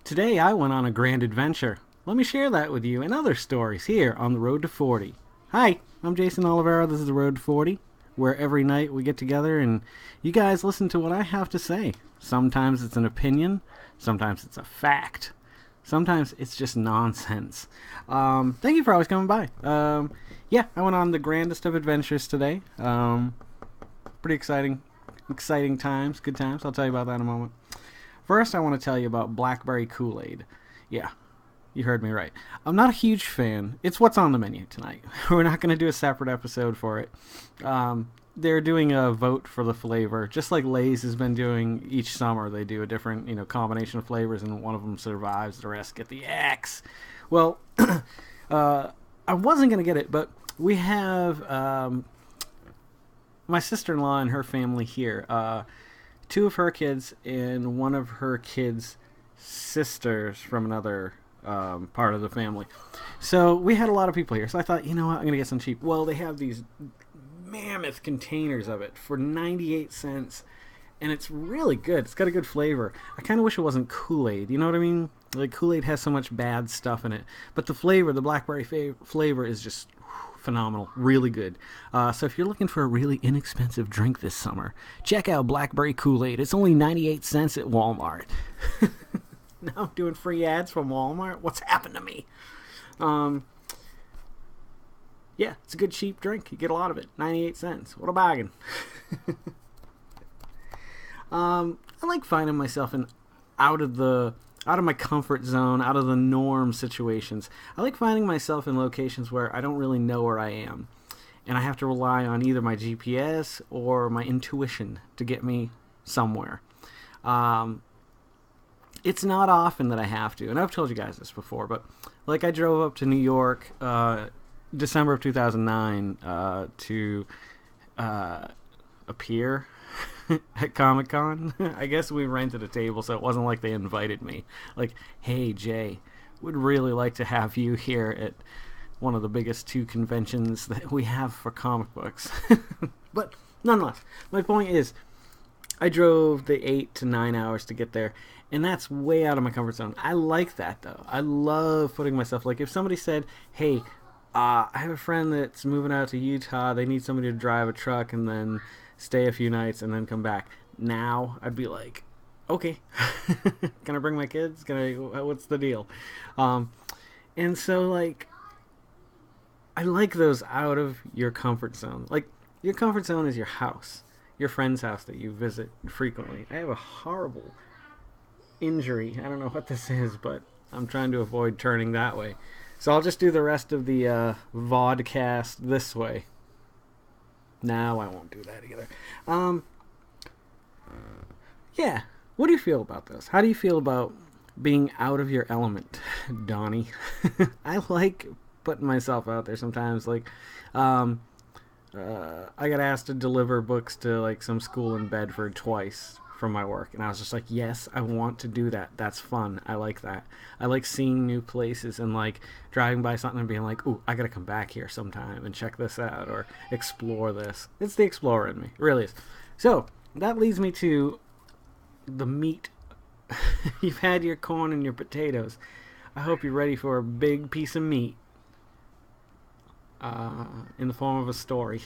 Today I went on a grand adventure. Let me share that with you and other stories here on the Road to 40. Hi, I'm Jason Olivera. This is the Road to 40, where every night we get together and you guys listen to what I have to say. Sometimes it's an opinion, sometimes it's a fact, sometimes it's just nonsense. Thank you for always coming by. Yeah, I went on the grandest of adventures today. Pretty exciting times, good times. I'll tell you about that in a moment. First, I want to tell you about blackberry Kool Aid. Yeah, you heard me right. I'm not a huge fan. It's what's on the menu tonight. We're not going to do a separate episode for it. They're doing a vote for the flavor, just like Lay's has been doing each summer. They do a different, combination of flavors, and one of them survives. The rest get the X. Well, I wasn't going to get it, but we have my sister-in-law and her family here. Two of her kids and one of her kids' sisters from another part of the family. So we had a lot of people here. So I thought, you know what, I'm going to get some cheap. Well, they have these mammoth containers of it for 98 cents. And it's really good. It's got a good flavor. I kind of wish it wasn't Kool Aid. You know what I mean? Like, Kool Aid has so much bad stuff in it. But the flavor, the blackberry flavor is just phenomenal. Really good. So if you're looking for a really inexpensive drink this summer, check out blackberry Kool Aid. It's only 98 cents at Walmart. Now I'm doing free ads from Walmart? What's happened to me? Yeah, it's a good cheap drink. You get a lot of it. 98 cents. What a bargain. I like finding myself in out of my comfort zone, out of the norm situations. I like finding myself in locations where I don't really know where I am, and I have to rely on either my GPS or my intuition to get me somewhere. It's not often that I have to, and I've told you guys this before, but like I drove up to New York December of 2009 to appear at Comic-Con. I guess we rented a table, so it wasn't like they invited me. Like, hey, Jay, would really like to have you here at one of the biggest two conventions that we have for comic books. But nonetheless, my point is, I drove the 8 to 9 hours to get there, and that's way out of my comfort zone. I like that, though. I love putting myself, like, if somebody said, hey, I have a friend that's moving out to Utah, they need somebody to drive a truck and then stay a few nights and then come back. Now I'd be like, okay, can I bring my kids? What's the deal? And so, like, I like those out of your comfort zone. Like, your comfort zone is your house, your friend's house that you visit frequently. I have a horrible injury. I don't know what this is, but I'm trying to avoid turning that way. So I'll just do the rest of the vodcast this way. No, I won't do that either. Yeah. What do you feel about this? How do you feel about being out of your element, Donnie? I like putting myself out there sometimes. Like, I got asked to deliver books to, like, some school in Bedford twice from my work, and I was just like, yes, I want to do that. That's fun. I like that. I like seeing new places and, like, driving by something and being like, ooh, I gotta come back here sometime and check this out or explore this. It's the explorer in me. It really is. So that leads me to the meat. You've had your corn and your potatoes. I hope you're ready for a big piece of meat in the form of a story.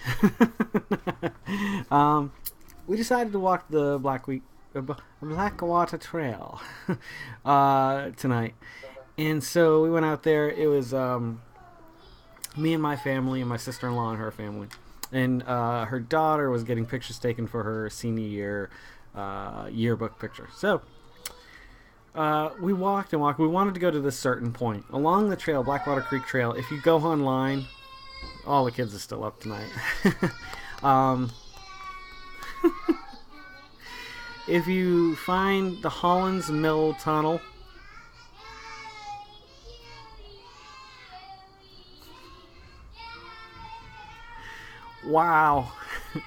We decided to walk the Blackwater Trail tonight. And so we went out there. It was me and my family and my sister-in-law and her family. And her daughter was getting pictures taken for her senior year yearbook picture. So we walked and walked. We wanted to go to this certain point. Along the trail, Blackwater Creek Trail, if you go online, all the kids are still up tonight. If you find the Hollis Mill tunnel, wow,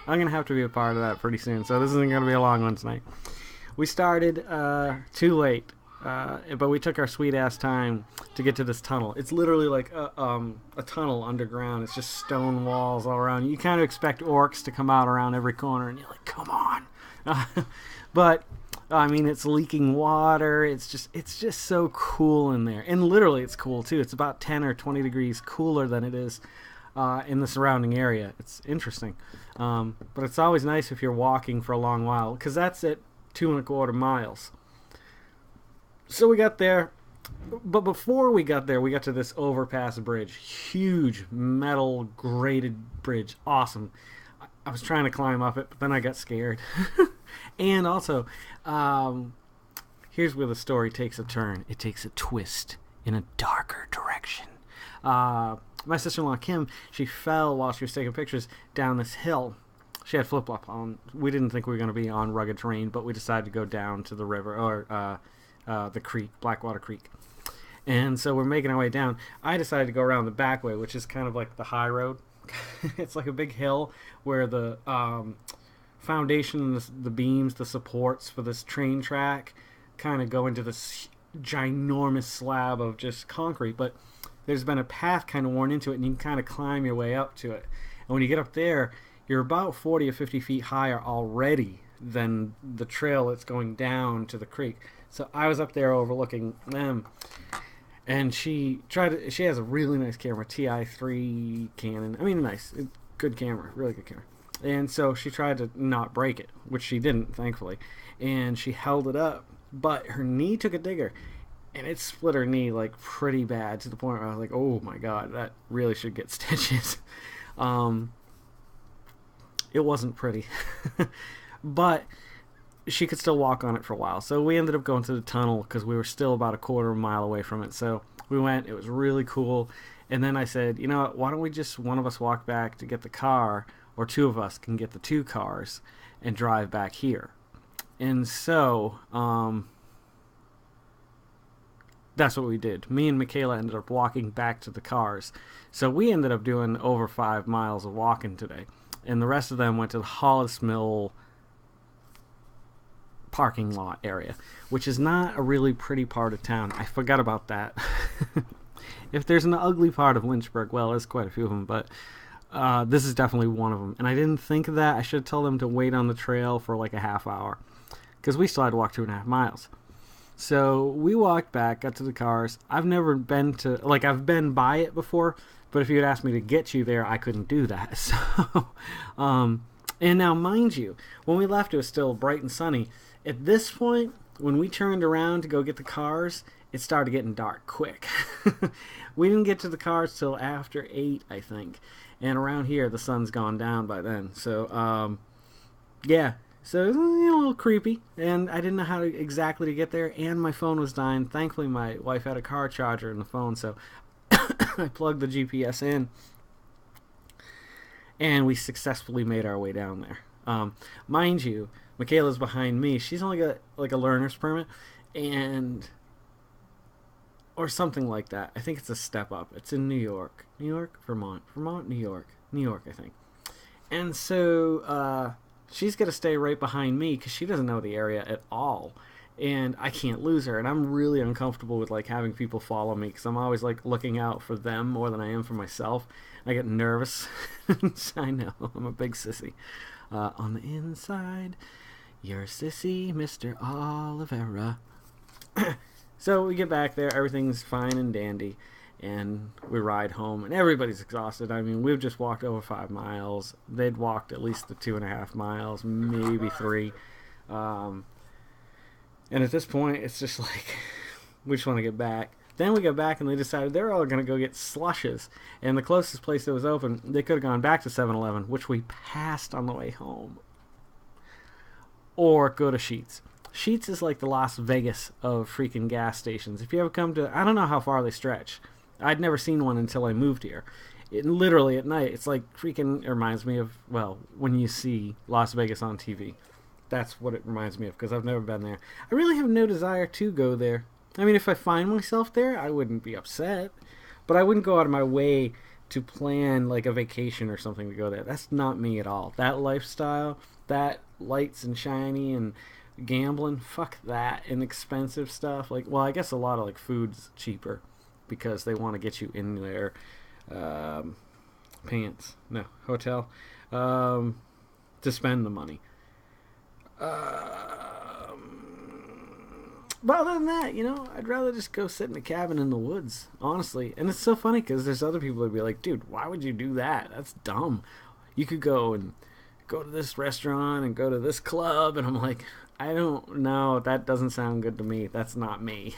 I'm going to have to be a part of that pretty soon, so this isn't going to be a long one tonight. We started too late, but we took our sweet-ass time to get to this tunnel. It's literally like a tunnel underground. It's just stone walls all around. You kind of expect orcs to come out around every corner, and you're like, come on. But I mean, it's leaking water. It's just so cool in there. And literally, it's cool too. It's about 10 or 20 degrees cooler than it is in the surrounding area. It's interesting. But it's always nice if you're walking for a long while, because that's at 2.25 miles. So we got there. But before we got there, we got to this overpass bridge. Huge metal grated bridge. Awesome. I was trying to climb up it, but then I got scared. And also, here's where the story takes a turn. It takes a twist in a darker direction. My sister-in-law, Kim, she fell while she was taking pictures down this hill. She had flip-flop on. We didn't think we were going to be on rugged terrain, but we decided to go down to the river, or the creek, Blackwater Creek. And so we're making our way down. I decided to go around the back way, which is kind of like the high road. It's like a big hill where the foundation, the beams, the supports for this train track kind of go into this ginormous slab of just concrete. But there's been a path kind of worn into it, and you can kind of climb your way up to it. And when you get up there, you're about 40 or 50 feet higher already than the trail that's going down to the creek. So I was up there overlooking them. And she has a really nice camera, TI3 Canon. I mean, nice, good camera, really good camera. And so she tried to not break it, which she didn't, thankfully. And she held it up, but her knee took a digger, and it split her knee like pretty bad, to the point where I was like, oh my god, that really should get stitches. It wasn't pretty, but she could still walk on it for a while. So we ended up going to the tunnel because we were still about 1/4 mile away from it. So we went. It was really cool. And then I said, you know what, why don't we just one of us walk back to get the car, or two of us can get the 2 cars and drive back here. And so that's what we did. Me and Michaela ended up walking back to the cars. So we ended up doing over 5 miles of walking today. And the rest of them went to the Hollis Mill parking lot area, which is not a really pretty part of town. I forgot about that. If there's an ugly part of Lynchburg, well, there's quite a few of them, but this is definitely one of them. And I didn't think of that. I should have told them to wait on the trail for like a half hour, because we still had to walk 2.5 miles. So we walked back, got to the cars. I've never been to, like, I've been by it before, but if you had asked me to get you there, I couldn't do that. So, and now, mind you, when we left, it was still bright and sunny. At this point, when we turned around to go get the cars, it started getting dark quick. We didn't get to the cars till after 8, I think. And around here, the sun's gone down by then. So, yeah. So it was a little creepy. And I didn't know how exactly to get there. And my phone was dying. Thankfully, my wife had a car charger in the phone. So I plugged the GPS in. And we successfully made our way down there. Mind you, Michaela's behind me. She's only got like a learner's permit, or something like that. I think it's a step up. It's in New York, Vermont, New York, I think. And so she's gonna stay right behind me because she doesn't know the area at all, and I can't lose her. And I'm really uncomfortable with like having people follow me because I'm always like looking out for them more than I am for myself. I get nervous. I know, I'm a big sissy. On the inside, you're a sissy, Mr. Oliveira. So we get back there, everything's fine and dandy, and we ride home, and everybody's exhausted. I mean, we've just walked over 5 miles. They'd walked at least the 2.5 miles, maybe 3. And at this point, it's just like, we just want to get back. Then we got back, and they decided they're all going to go get slushes. And the closest place that was open, they could have gone back to 7-Eleven, which we passed on the way home. Or go to Sheetz. Sheetz is like the Las Vegas of freaking gas stations. If you ever come to, I don't know how far they stretch. I'd never seen one until I moved here. It literally at night, it's like freaking, it reminds me of, well, when you see Las Vegas on TV. That's what it reminds me of, because I've never been there. I really have no desire to go there. I mean, if I find myself there, I wouldn't be upset. But I wouldn't go out of my way to plan like a vacation or something to go there. That's not me at all. That lifestyle, that lights and shiny and gambling, fuck that. And expensive stuff. Like, well, I guess a lot of like food's cheaper because they want to get you in their hotel to spend the money. But other than that, I'd rather just go sit in a cabin in the woods, honestly. And it's so funny because there's other people that be like, dude, why would you do that? That's dumb. You could go to this restaurant and go to this club. And I'm like, I don't know. That doesn't sound good to me. That's not me.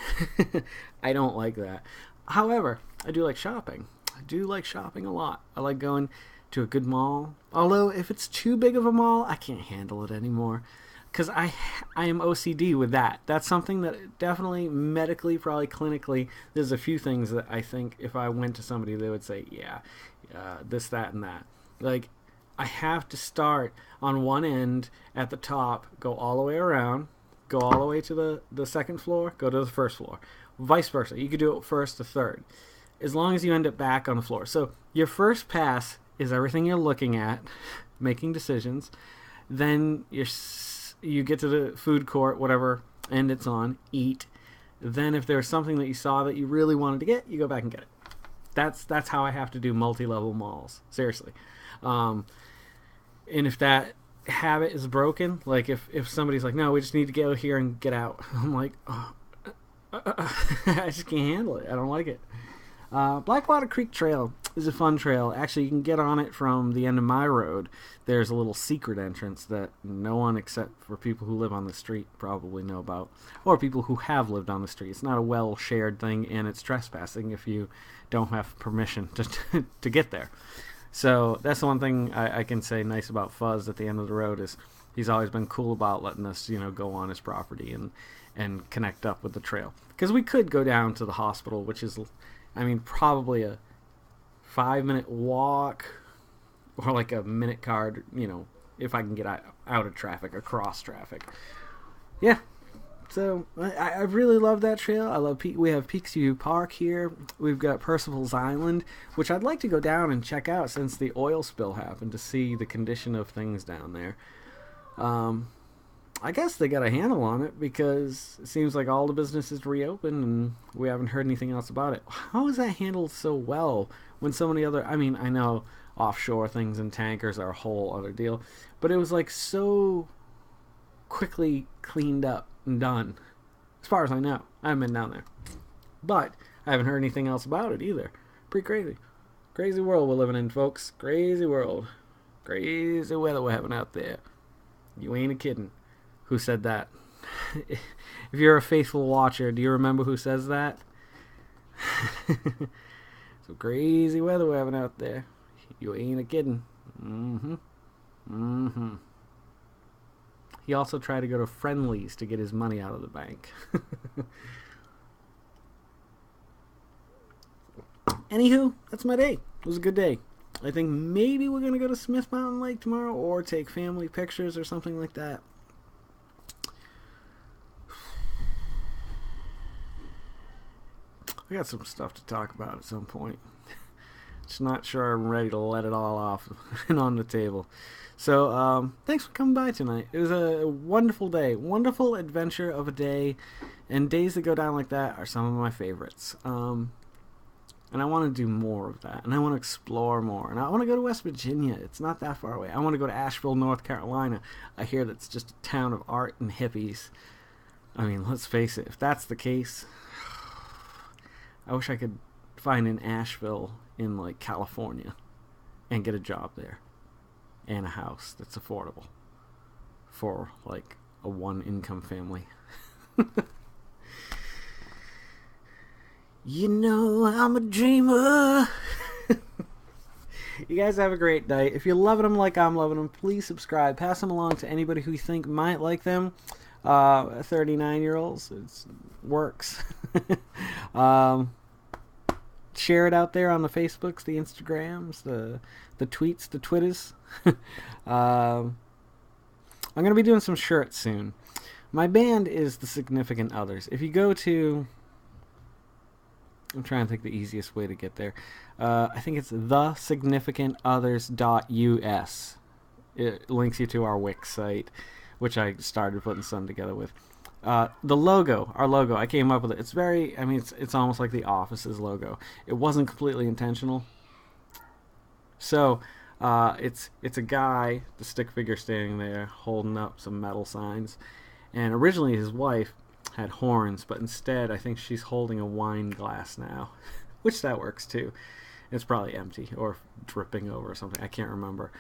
I don't like that. However, I do like shopping. I do like shopping a lot. I like going to a good mall. Although, if it's too big of a mall, I can't handle it anymore. Because I am OCD with that. That's something that definitely medically, probably clinically, there's a few things that I think if I went to somebody, they would say, yeah, this, that, and that. Like, I have to start on one end at the top, go all the way around, go all the way to the second floor, go to the first floor. Vice versa. You could do it first to third, as long as you end up back on the floor. So your first pass is everything you're looking at, making decisions. Then you get to the food court, whatever end it's on, eat. Then if there's something that you saw that you really wanted to get, you go back and get it. That's how I have to do multi-level malls. Seriously. And if that habit is broken, like if somebody's like, no, we just need to go here and get out, I'm like, oh, I just can't handle it. I don't like it. Blackwater Creek Trail is a fun trail. Actually, you can get on it from the end of my road. There's a little secret entrance that no one except for people who live on the street probably know about, or people who have lived on the street. It's not a well-shared thing, and it's trespassing if you don't have permission to get there. So that's the one thing I can say nice about Fuzz at the end of the road is he's always been cool about letting us, go on his property and connect up with the trail. Because we could go down to the hospital, which is, probably a 5-minute walk or like a minute card, if I can get out of traffic, across traffic. Yeah. So I really love that trail. I love we have Peaksview Park here. We've got Percival's Island, which I'd like to go down and check out since the oil spill happened to see the condition of things down there. I guess they got a handle on it because it seems like all the businesses reopened and we haven't heard anything else about it. How is that handled so well when so many other... I know offshore things and tankers are a whole other deal, but it was like so quickly cleaned up and done. As far as I know. I haven't been down there. But I haven't heard anything else about it either. Pretty crazy. Crazy world we're living in, folks. Crazy world. Crazy weather we're having out there. You ain't a kidding. Who said that? If you're a faithful watcher, do you remember who says that? So crazy weather we're having out there. You ain't a kidding. He also tried to go to Friendly's to get his money out of the bank. Anywho, that's my day. It was a good day. I think maybe we're going to go to Smith Mountain Lake tomorrow or take family pictures or something like that. I got some stuff to talk about at some point. Just not sure I'm ready to let it all off and on the table. So, thanks for coming by tonight. It was a wonderful day. Wonderful adventure of a day. And days that go down like that are some of my favorites. And I want to do more of that. And I want to explore more. And I want to go to West Virginia. It's not that far away. I want to go to Asheville, North Carolina. I hear that's just a town of art and hippies. Let's face it. If that's the case, I wish I could find an Asheville in, California and get a job there. And a house that's affordable for, a one-income family. I'm a dreamer. You guys have a great night. If you're loving them like I'm loving them, please subscribe. Pass them along to anybody who you think might like them. 39-year-olds, it works. Share it out there on the Facebooks, the Instagrams, the tweets, the Twitters. I'm going to be doing some shirts soon. My band is The Significant Others. If you go to... I'm trying to think the easiest way to get there. I think it's thesignificantothers.us. It links you to our Wix site, which I started putting some together with. The logo, our logo, I came up with it. It's very, it's almost like the Office's logo. It wasn't completely intentional. So, it's a guy, the stick figure standing there, holding up some metal signs. And originally his wife had horns, but instead I think she's holding a wine glass now, which that works too. It's probably empty or dripping over or something. I can't remember.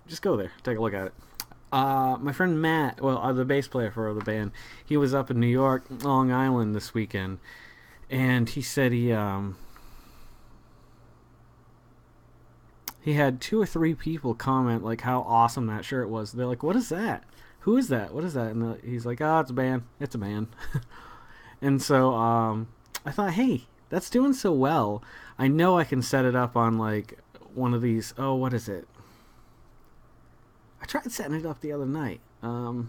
Just go there, take a look at it. My friend Matt, the bass player for the band, he was up in New York, Long Island this weekend, and he said he had 2 or 3 people comment like how awesome that shirt was. They're like, "What is that? Who is that? What is that?" And he's like, "Oh, it's a band. It's a band." And so I thought, hey, that's doing so well. I know I can set it up on like one of these. Oh, what is it? I tried setting it up the other night. Not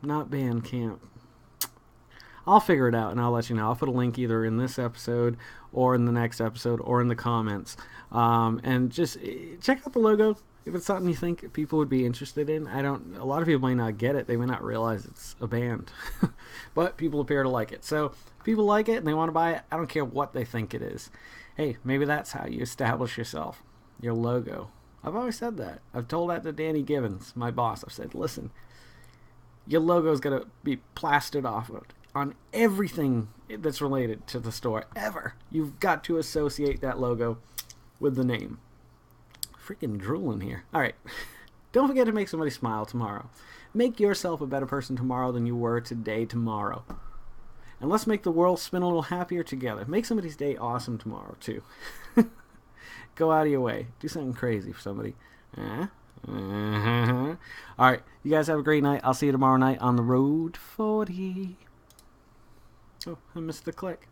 Bandcamp. I'll figure it out and I'll let you know. I'll put a link either in this episode or in the next episode or in the comments. And just check out the logo if it's something you think people would be interested in. A lot of people might not get it. They may not realize it's a band. But people appear to like it. So if people like it and they want to buy it, I don't care what they think it is. Hey, maybe that's how you establish yourself. Your logo. I've always said that. I've told that to Danny Givens, my boss. I've said, listen, your logo's got to be plastered off on everything that's related to the store ever. You've got to associate that logo with the name. Freaking drooling here. All right. Don't forget to make somebody smile tomorrow. Make yourself a better person tomorrow than you were today tomorrow. And let's make the world spin a little happier together. Make somebody's day awesome tomorrow, too. Go out of your way. Do something crazy for somebody. All right. You guys have a great night. I'll see you tomorrow night on the Road 40. Oh, I missed the click.